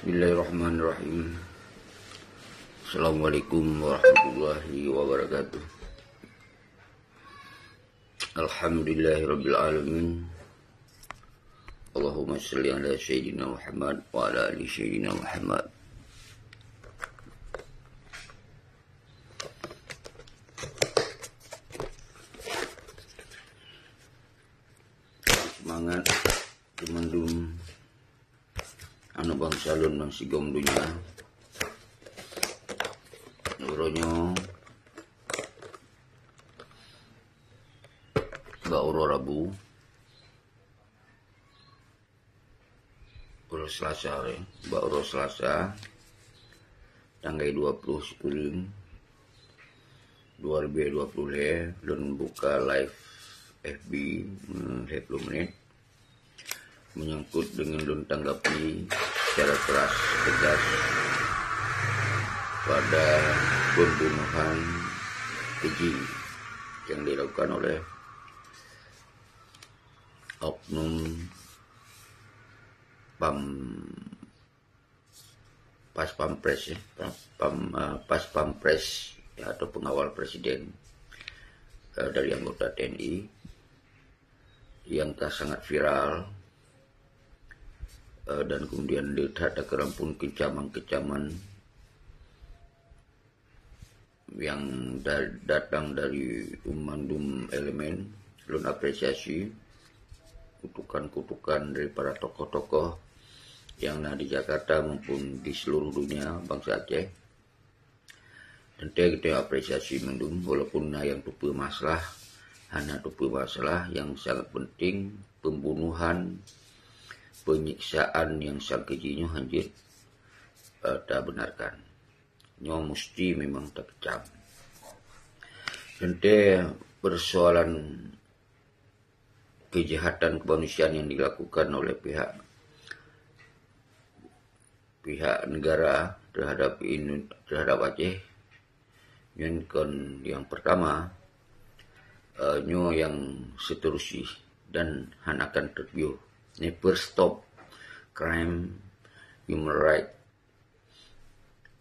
Bismillahirrahmanirrahim. Assalamualaikum warahmatullahi wabarakatuh. Alhamdulillahirabbil alamin. Allahumma shalli ala sayyidina Muhammad wa ala ali sayyidina Muhammad. Semangat kemandum anu bangsa lun bang sigom dunia uronyo bauro Rabu uro Selasa bauro Selasa tanggal 20 Sepuluh 2020 lun buka live FB 20 menit menyangkut dengan lun tanggapi secara keras tegas pada pembunuhan keji yang dilakukan oleh oknum pas pampres ya, atau pengawal presiden dari anggota TNI yang sangat viral. Dan kemudian diterhadap pun kecaman-kecaman yang datang dari umandum elemen. Lun apresiasi kutukan-kutukan dari para tokoh-tokoh yang di Jakarta maupun di seluruh dunia bangsa Aceh. Dan kita apresiasi mendung walaupun yang tupu masalah yang sangat penting, pembunuhan, penyiksaan yang sang kejinya hanjir tak benarkan. Nyo mesti memang tak kecam. Tentang persoalan kejahatan kemanusiaan yang dilakukan oleh pihak negara terhadap Aceh. Yang pertama, nyo yang seterusnya dan akan terbiuh. Never stop crime, human right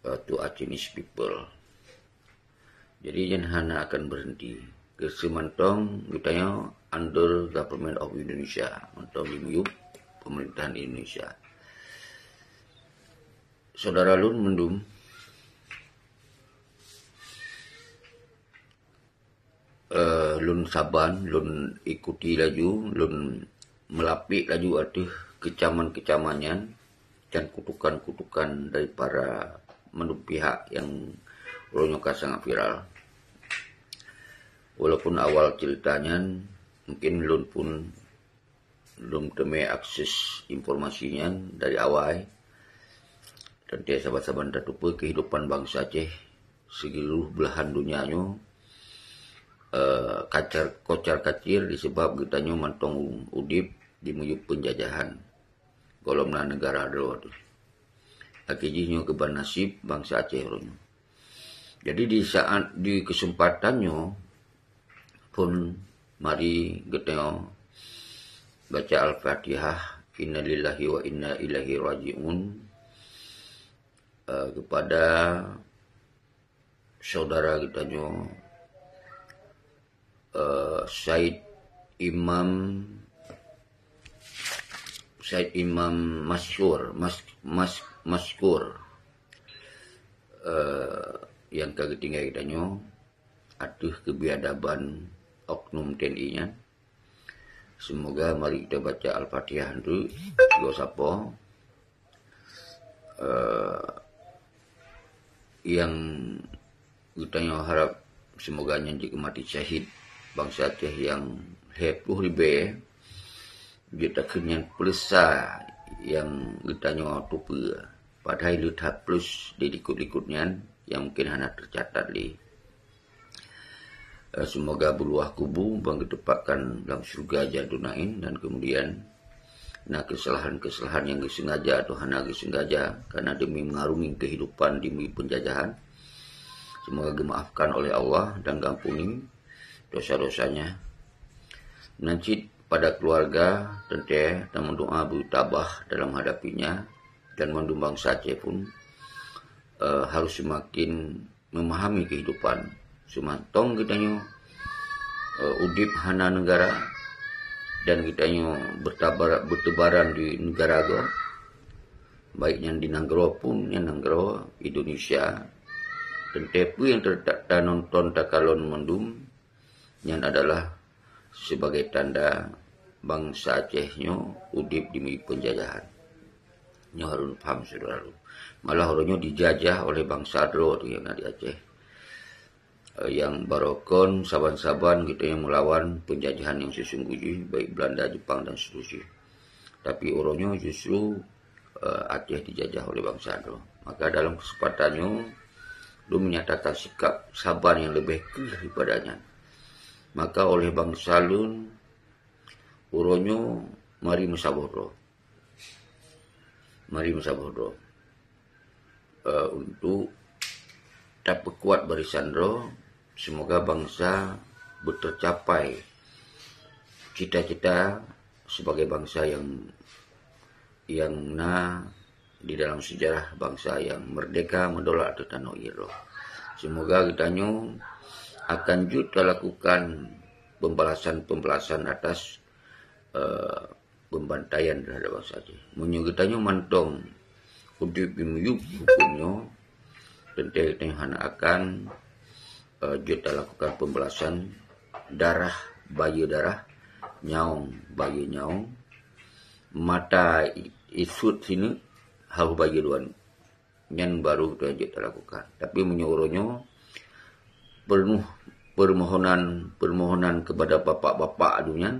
to Acehese people. Jadi jangan akan berhenti. Kesemantong ditanya under government of Indonesia, untuk dimuyuk pemerintahan Indonesia. Saudara lun mendum lun saban, lun ikuti laju, lun melapik laju atuh kecaman-kecamannya dan kutukan-kutukan dari para mendung pihak yang ronyoka sangat viral. Walaupun awal ceritanya mungkin lun pun belum teme akses informasinya dari awal, dan dia sahabat-sahabat datupe kehidupan bangsa Aceh seluruh belahan dunianya kocar-kacir disebab kitanya mantong udip dimuyuk penjajahan golongan negara dulu. Akijinya keban nasib bangsa Aceh ronyo. Jadi di kesempatannya pun mari kita baca Al-Fatihah, innalillahi wa inna ilaihi raji'un, kepada saudara kita Said Imam Maskur yang ketinggalan kitanya atuh kebiadaban oknum TNI-nya. Semoga mari kita baca Al-Fatihah itu sapa yang kitanya harap semoga nyanyi mati syahid bangsa Aceh yang 20,000 kita kenyan pelesa yang kitanya tupu padahal lihat plus di likut-likutnya yang mungkin hanya tercatat di semoga berluah kubu bang ditempatkan dalam surga jadunain, dan kemudian kesalahan-kesalahan yang disengaja atau hanya disengaja karena demi mengarungi kehidupan demi penjajahan, semoga dimaafkan oleh Allah dan gampuni dosa-dosanya. Nanti pada keluarga tentu dan mendoa bertabah dalam hadapinya dan mandum bangsa Aceh pun harus semakin memahami kehidupan sumantong kitanya udip hana negara dan kitanya bertebaran di negara go, baiknya di Nanggro pun yang Nanggro Indonesia dan tepu yang nonton takalon mandum yang adalah sebagai tanda bangsa Aceh nyo udip di penjajahan. Nyo harus paham saudara. Malah orangnya dijajah oleh bangsa Dro yang ada di Aceh. Yang barokon saban-saban gitu yang melawan penjajahan yang sesungguhnya baik Belanda, Jepang dan seterusnya. Tapi orangnya justru Aceh dijajah oleh bangsa Dro. Maka dalam kesempatannya lu menyatakan sikap sabar yang lebih kecil daripadanya. Maka oleh bangsa Lun uronyo mari musabohro. Mari musabohro. Untuk tak kuat barisan Ro, semoga bangsa tercapai cita-cita sebagai bangsa yang di dalam sejarah bangsa yang merdeka mendolak di tanah iro. Semoga kitanya akan juga lakukan pembalasan atas pembantaian terhadap bangsa Aceh. Kitanya mantong udip bimuyuk hukumnya dan kita akan kita lakukan pembalasan darah bayi darah nyaung bayi nyaung mata isut sini harus bagi duan yang baru kita lakukan. Tapi menyuruhnya penuh permohonan kepada bapak-bapak dunia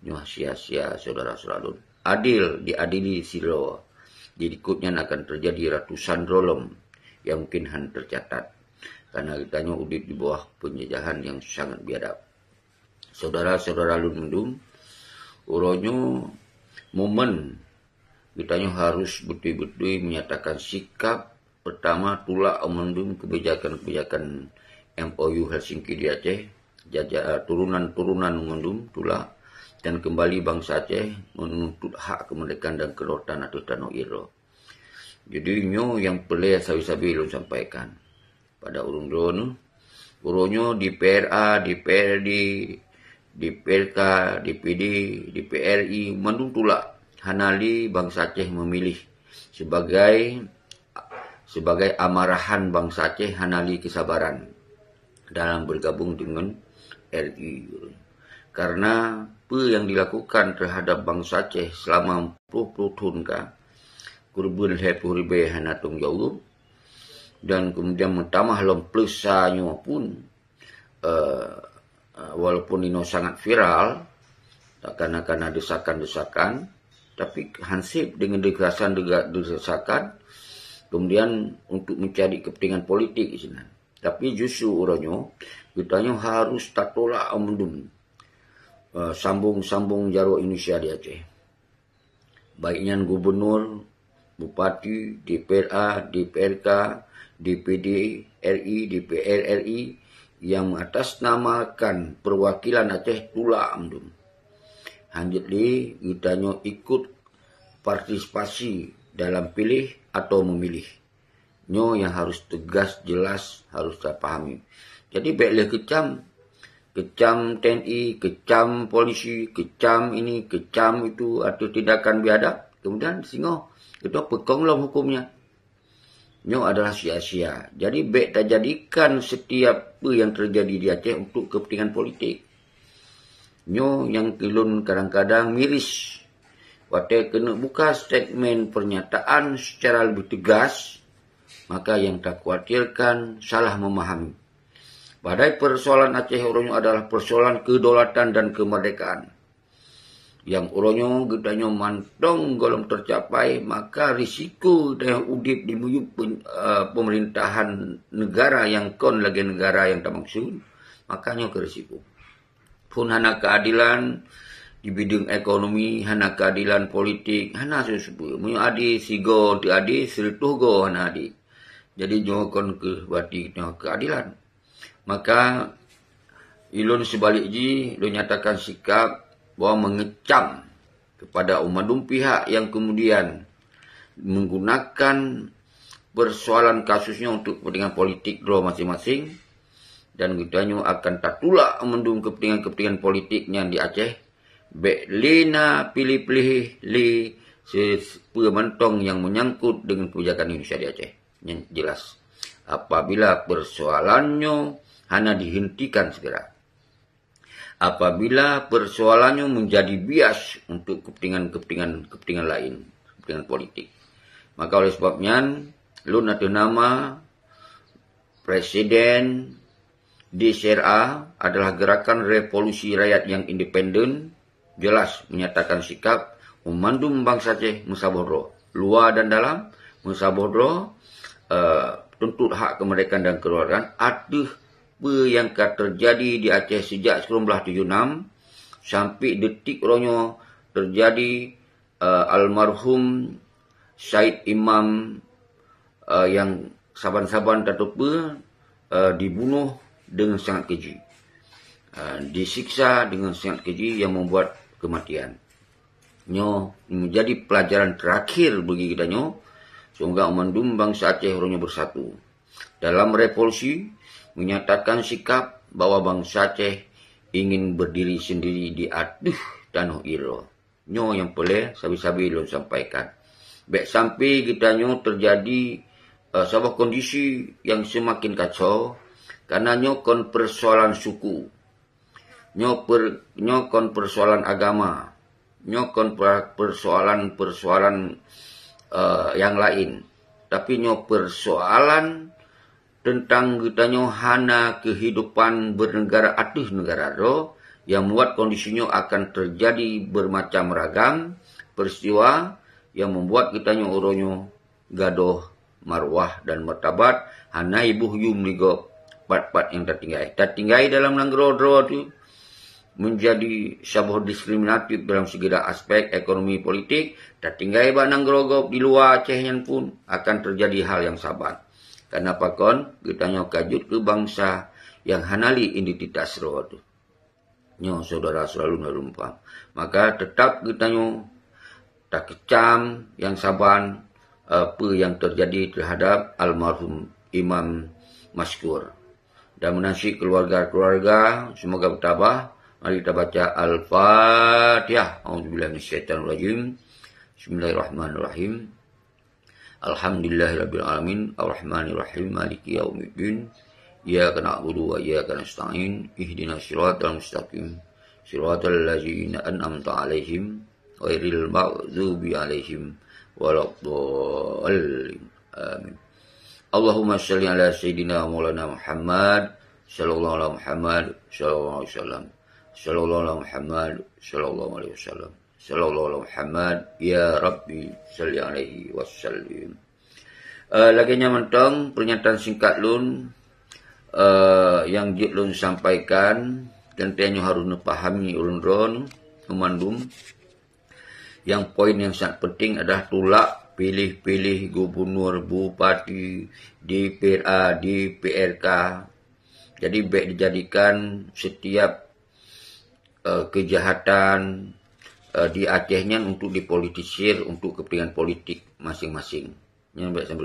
nyoh sia-sia saudara-saudara diadili silo. Jadi ikutnya akan terjadi ratusan rolom yang mungkin tercatat karena kitanya udip di bawah penjajahan yang sangat biadab. Saudara-saudara lundum uronyo momen kitanya harus betul-betul menyatakan sikap pertama tulak amendum kebijakan-kebijakan MOU Helsinki di Aceh, turunan amendum tulak dan kembali bangsa Aceh menuntut hak kemerdekaan dan kedaulatan atas tanah iro. Jadi nyo yang perlu sabi-sabi lu sampaikan pada urunyo di PRA, di PRD, di PLK, DPD, di PRI mandung tulak hanali bangsa Aceh memilih sebagai amarahan bangsa Aceh hanali kesabaran dalam bergabung dengan RI. Karena apa yang dilakukan terhadap bangsa Aceh selama 40 tahun kurban hepuribe hanatung jauh dan kemudian mentamah lemplusanya pun walaupun ini sangat viral karena desakan-desakan tapi hansip dengan desakan kemudian untuk mencari kepentingan politik di sini. Tapi justru orangnya kitanya harus tak tolak amendum sambung jaro Indonesia di Aceh. Baiknya gubernur, bupati, DPRA, DPRK, DPD RI, DPR RI yang mengatasnamakan perwakilan Aceh tulak amendum. Hanjitli kitanya ikut partisipasi dalam pilih atau memilih. Nyo yang harus tegas, jelas, harus terpahami. Jadi baiklah kecam TNI, kecam polisi, kecam ini, kecam itu atau tindakan biadab. Kemudian singo itu pekonglah hukumnya. Nyo adalah sia-sia. Jadi baik tak jadikan setiap yang terjadi di Aceh untuk kepentingan politik. Nyo yang kilun kadang-kadang miris. Wate kena buka statement pernyataan secara lebih tegas, maka yang tak khawatirkan salah memahami. Padahal persoalan Aceh orangnya adalah persoalan kedaulatan dan kemerdekaan. Yang orangnya gedanya mantong golong tercapai, maka risiko dan udip di muyuk pemerintahan negara yang kon lagi negara yang tak maksud, makanya ke risiko. Pun hana keadilan di bidang ekonomi, hana keadilan politik, hana sesuatu. Munyo adi sigo, adi siltuh go hana adi. Jadi jokon ke bati keadilan. Maka ilun sebaliknya lu nyatakan sikap bahwa mengecam kepada umadum pihak yang kemudian menggunakan persoalan kasusnya untuk kepentingan politik draw masing-masing, dan kitanya akan tatulak mendung kepentingan-kepentingan politiknya di Aceh. Bek lena pilih-pilih li sepementong yang menyangkut dengan kebijakan Indonesia di Aceh. Yang jelas, apabila persoalannya hanya dihentikan segera, apabila persoalannya menjadi bias untuk kepentingan lain, kepentingan politik, maka oleh sebabnya lu ada nama Presiden DCRA adalah Gerakan Revolusi Rakyat yang Independen, jelas menyatakan sikap memandum bangsa Aceh musaboro, luar dan dalam musaboro, tuntut hak kemerdekaan dan keluargaan. Ada apa yang terjadi di Aceh sejak 1976 sampai detik ronyo terjadi almarhum Syed Imam yang saban-saban tatupa dibunuh dengan sangat keji, disiksa dengan sangat keji yang membuat kematian. Nyo menjadi pelajaran terakhir bagi kita nyo, semoga memandum bangsa Aceh orangnya bersatu dalam revolusi, menyatakan sikap bahwa bangsa Aceh ingin berdiri sendiri di aduh tanah iro. Nyo yang boleh sabi-sabi lo sampaikan. Baik sampai kita nyo terjadi sebuah kondisi yang semakin kacau, karena nyokon persoalan suku, nyokon persoalan agama, nyokon persoalan yang lain, tapi persoalan tentang kita hana kehidupan bernegara atuh negara ro, yang membuat kondisinya akan terjadi bermacam ragam peristiwa yang membuat kita oronyo gadoh marwah dan martabat hana ibu yum ligo part-part yang tertinggai dalam nanggro-dro itu menjadi sebuah diskriminatif dalam segala aspek ekonomi politik. Tertinggai ba nanggro di luar Aceh yang pun akan terjadi hal yang sabar. Kenapa kon kita kajut ke bangsa yang hanali identitas ro tu. Nyo saudara selalu narumpam. Maka tetap kita tak kecam yang saban apa yang terjadi terhadap almarhum Imam Maskur. Dan menasih keluarga-keluarga semoga bertabah. Mari kita baca Al-Fatihah. A'udzubillahi minasyaitonir rajim. Bismillahirrahmanirrahim. Alhamdulillahirabbil alamin, arrahmanirrahim, maliki yaumiddin. Iyyaka na'budu wa iyyaka nasta'in. Ihdinas siratal mustaqim. Siratal ladzina an'amta 'alaihim ghairil maghdubi 'alaihim waladdallin. Amin. Allahumma shalli ala sayyidina Maulana Muhammad sallallahu alaihi Muhammad sallallahu alaihi wasallam. Sallallahu alaihi Muhammad sallallahu alaihi wasallam. Sallallahu alaihi Muhammad ya Rabbi salli alaihi wasallim. Laginya mentong pernyataan singkat lun yang jik lun sampaikan, dan tenyo harus pahami ulun ron memandum. Yang poin yang sangat penting adalah tulak pilih-pilih gubernur, bupati, DPRA, DPRK. Jadi baik dijadikan setiap kejahatan di Acehnya untuk dipolitisir untuk kepentingan politik masing-masing.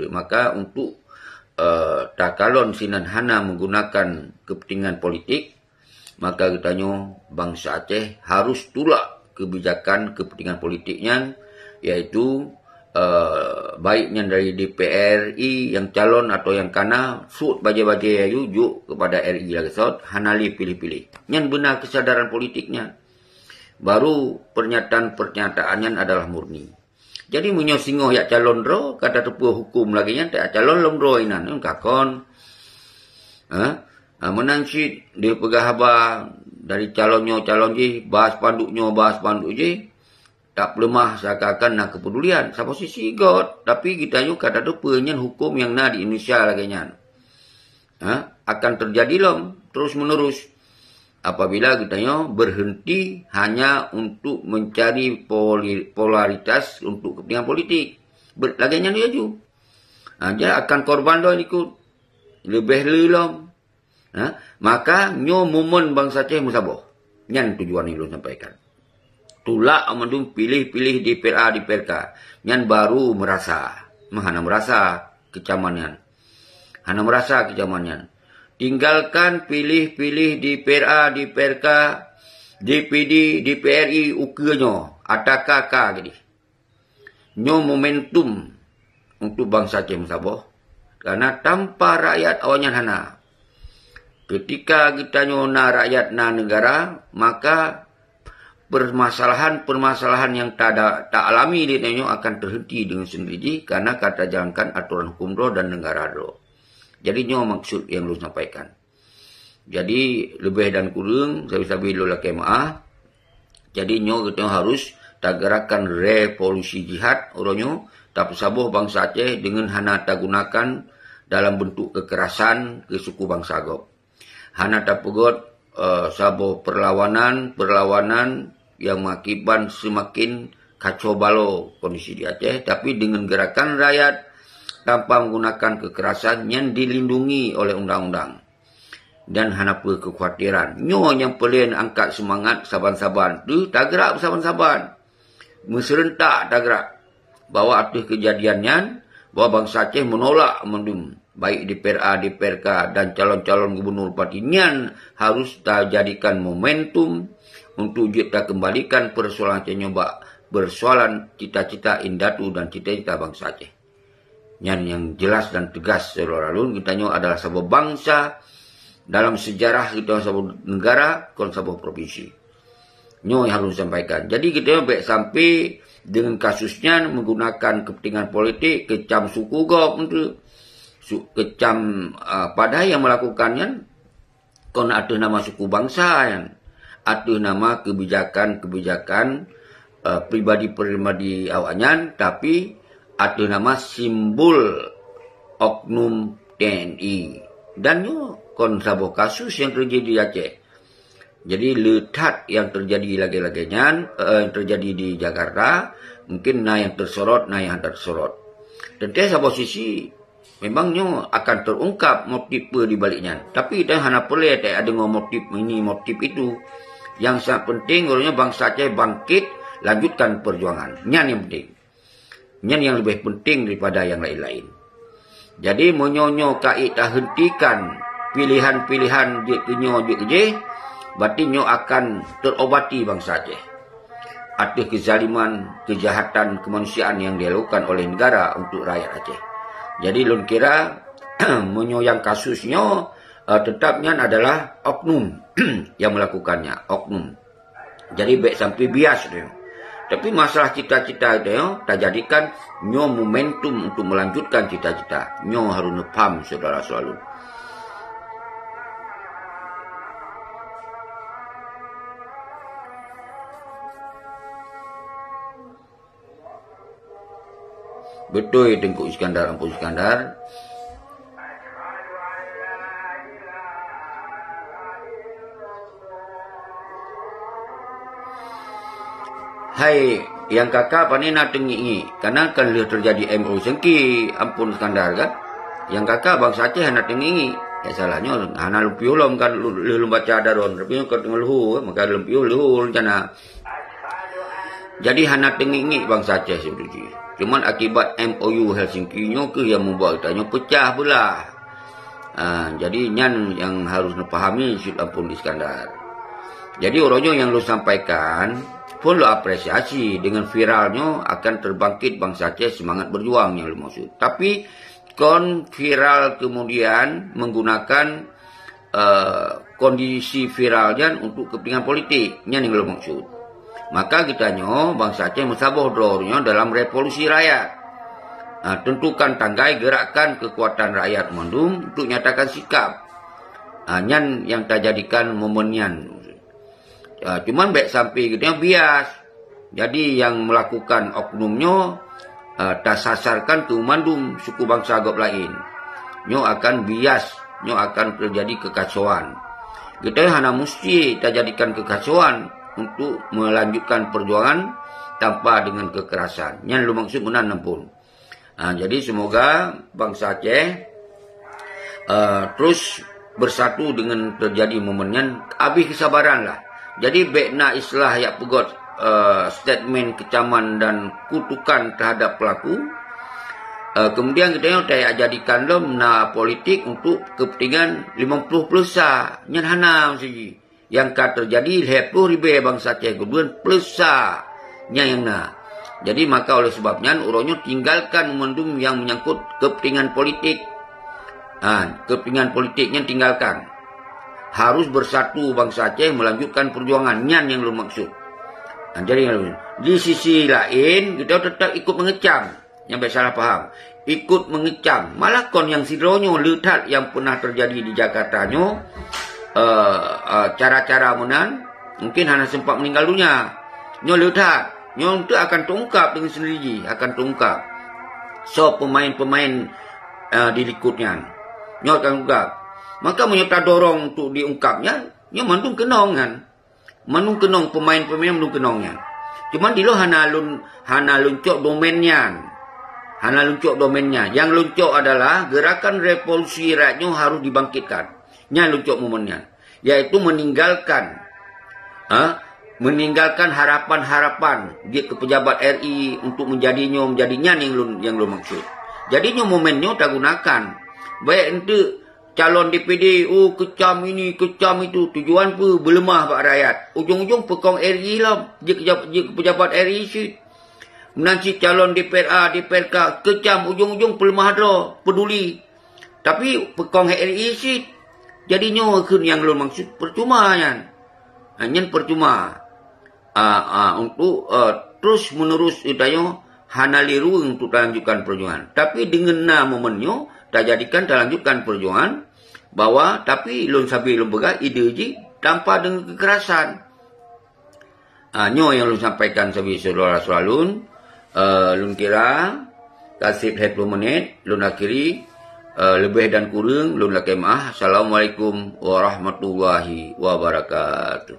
Maka untuk takalon sinan hana menggunakan kepentingan politik, maka katanya bangsa Aceh harus tulak kebijakan kepentingan politiknya, yaitu baiknya dari DPRI yang calon atau yang kana sud baje-baje yujuk kepada RI lagi sot hanali pilih-pilih. Yang benar kesadaran politiknya, baru pernyataan-pernyataannya adalah murni. Jadi menyosingoh ya calon ro kata tepuh hukum lagi nya tak calon lom ro inan kakon. Menang si dia pegah haba dari calon ji bahas panduk ji tak lemah seakan-akan nak kepedulian sa posisi god, tapi kita kata tu penyen hukum yang na di Indonesia lagi nya akan terjadi lom terus menerus apabila kita berhenti hanya untuk mencari polaritas untuk kepentingan politik. Laginya dia ju dia akan korban doh ikut lebih lelom. Maka momen bangsa Aceh musaboh nyan tujuan ini lu sampaikan. tulak amandum pilih-pilih di PRA di PRK. Nyan baru merasa. Hana merasa kecamannya. Hana merasa kecamannya. Tinggalkan pilih-pilih di PRA di PRK, DPD, DPRI, ukenyo, atakaka gini. Nyo momentum untuk bangsa Aceh Sabah. Karena tanpa rakyat awalnya hana. Ketika kita nyona rakyat na negara, maka permasalahan yang tak alami di nyo akan terhenti dengan sendiri karena kata jalankan aturan hukum do dan negara do. Jadi nyo maksud yang lu sampaikan. Jadi lebih dan kurang sabi-sabi lu lah kemaah. Jadi nyo kita harus tagarakan revolusi jihad oronyo tapi sabuh bangsa Aceh dengan hana tak gunakan dalam bentuk kekerasan ke suku bangsa Agop. Hana tak pegot sabuh perlawanan yang mengakibatkan semakin kacau balau kondisi di Aceh, tapi dengan gerakan rakyat tanpa menggunakan kekerasan yang dilindungi oleh undang-undang. Dan hana pun kekhawatiran. Nyo yang pelin angkat semangat saban-saban. Tu tak gerak saban-saban. Meserentak tak gerak. Bahawa atas kejadiannya, bahawa bangsa Aceh menolak mendung. Baik di PRA, di PRK dan calon-calon gubernur partinya harus dijadikan momentum untuk kita kembalikan persoalan Aceh nyoba bersoalan cita-cita Indatu dan cita-cita bangsa Aceh. Yang jelas dan tegas seluruh kita nyo adalah sebuah bangsa dalam sejarah kita sebuah negara kon sebuah provinsi. Nyo yang harus disampaikan. Jadi kita baik sampai dengan kasusnya menggunakan kepentingan politik kecam suku gop untuk kecam pada yang melakukannya kon ada nama suku bangsa yang ada nama kebijakan pribadi-pribadi awaknya, tapi ada nama simbol oknum TNI. Dan nyo kon sabuh kasus yang terjadi di Aceh. Jadi letak yang terjadi lagi-laginya yang terjadi di Jakarta mungkin yang tersorot, yang tersorot. Tentu sabuh sisi memangnya akan terungkap motif di baliknya. Tapi dah hana perlu ada motif ini, motif itu. Yang sangat penting orangnya bangsa Aceh bangkit, lanjutkan perjuangan. Nyan yang penting. Nyan yang lebih penting daripada yang lain-lain. Jadi menyonyo kai tak hentikan pilihan-pilihan dia kenyo dia keje, berarti nyo akan terobati bangsa Aceh. Ada kezaliman, kejahatan kemanusiaan yang dilakukan oleh negara untuk rakyat Aceh. Jadi lun kira menyoyang kasusnya tetapnya adalah oknum yang melakukannya, oknum. Jadi baik sampai bias dia. Tapi masalah cita-cita itu tak jadikan nyo momentum untuk melanjutkan cita-cita. Nyo harus paham saudara selalu. Betul Tengku Iskandar, Ampun Iskandar. Hai, yang kakak pani nak tengi karena kan terjadi MO sengki, Ampun Iskandar kan. Yang kakak bangsa Aceh nak tengi. Ya salahnya hana lumpiu lom kan lu baca daron, tapi kan ngeluhu maka lumpiu luhu rencana. Jadi hana tengi bangsa Aceh sebenarnya. Cuman akibat MOU Helsinki-nya ke yang membuat kitanya pecah belah. Jadi nyan yang harus dipahami Syed Ampun Iskandar. Jadi orangnya yang lu sampaikan pun lu apresiasi dengan viralnya akan terbangkit bangsa Aceh semangat berjuang yang lu maksud. Tapi kon viral kemudian menggunakan kondisi viralnya untuk kepentingan politik yang lu maksud. Maka kita nyo bangsa Aceh mensabuh dornya dalam revolusi rakyat. Tentukan tanggai gerakan kekuatan rakyat mendung untuk nyatakan sikap. Nyan yang tak jadikan momennya. Cuman baik sampai kita bias. Jadi yang melakukan oknumnya tak sasarkan ke mandum suku bangsa Agop lain. Nyo akan bias, nyo akan terjadi kekacauan. Kita hanya mesti tak jadikan kekacauan untuk melanjutkan perjuangan tanpa dengan kekerasan. Yang lu maksud benar pun. Jadi semoga bangsa Aceh terus bersatu dengan terjadi momennya. Habis kesabaran lah. Jadi bekna islah ya pegot statement kecaman dan kutukan terhadap pelaku. Kemudian kita tak jadikan politik untuk kepentingan 50 plusa. Nyerhana segi. Yang kan terjadi 20 ribu bangsa Aceh kemudian plusa. Yang na. Jadi maka oleh sebabnya uronyo tinggalkan memandum yang menyangkut kepentingan politik. Kepentingan politiknya tinggalkan. Harus bersatu bangsa Aceh melanjutkan perjuangan. Yang lu maksud. Jadi di sisi lain kita tetap ikut mengecam. Yang salah paham. Ikut mengecam. Malah kon yang sidronyo lihat yang pernah terjadi di Jakarta nyo. Cara-cara menan. Mungkin hanya sempat meninggal dunia. Nyo lihat. Nyo itu akan terungkap dengan sendiri. Akan terungkap. So pemain-pemain dirikutnya. Nyo akan terungkap. Maka menyerta dorong untuk diungkapnya. Nyo mandung kenong kan. Mandung kenong pemain-pemain mandung kenongnya. Cuman dilo hana luncok domennya. Hana luncok domennya. Yang luncok adalah gerakan revolusi rakyatnya harus dibangkitkan. Yang luncok momennya. Yaitu meninggalkan harapan-harapan dia ke pejabat RI untuk menjadinya yang lu maksud. Jadinya momennya tak gunakan. Baik untuk calon DPD, kecam ini, kecam itu. Tujuan pun berlemah pak rakyat. Ujung-ujung pekong RI lah. Dia pejabat RI sih. Nanti calon DPRA, DPRK, kecam, ujung-ujung pelemah dah, peduli. Tapi pekong RI sih. Jadinya yang lu maksud percuma kan. Hanya percuma. Untuk terus menerus itanya hana liru untuk lanjutkan perjuangan. Tapi dengan momennya tak jadikan tak lanjutkan perjuangan bahwa tapi lun sabi lun bega ideologi tanpa dengan kekerasan. Nyo yang lun sampaikan sabi saudara lun. Lun kira kasih 20 menit lun akhiri lebih dan kurang lun lakemah. Assalamualaikum warahmatullahi wabarakatuh.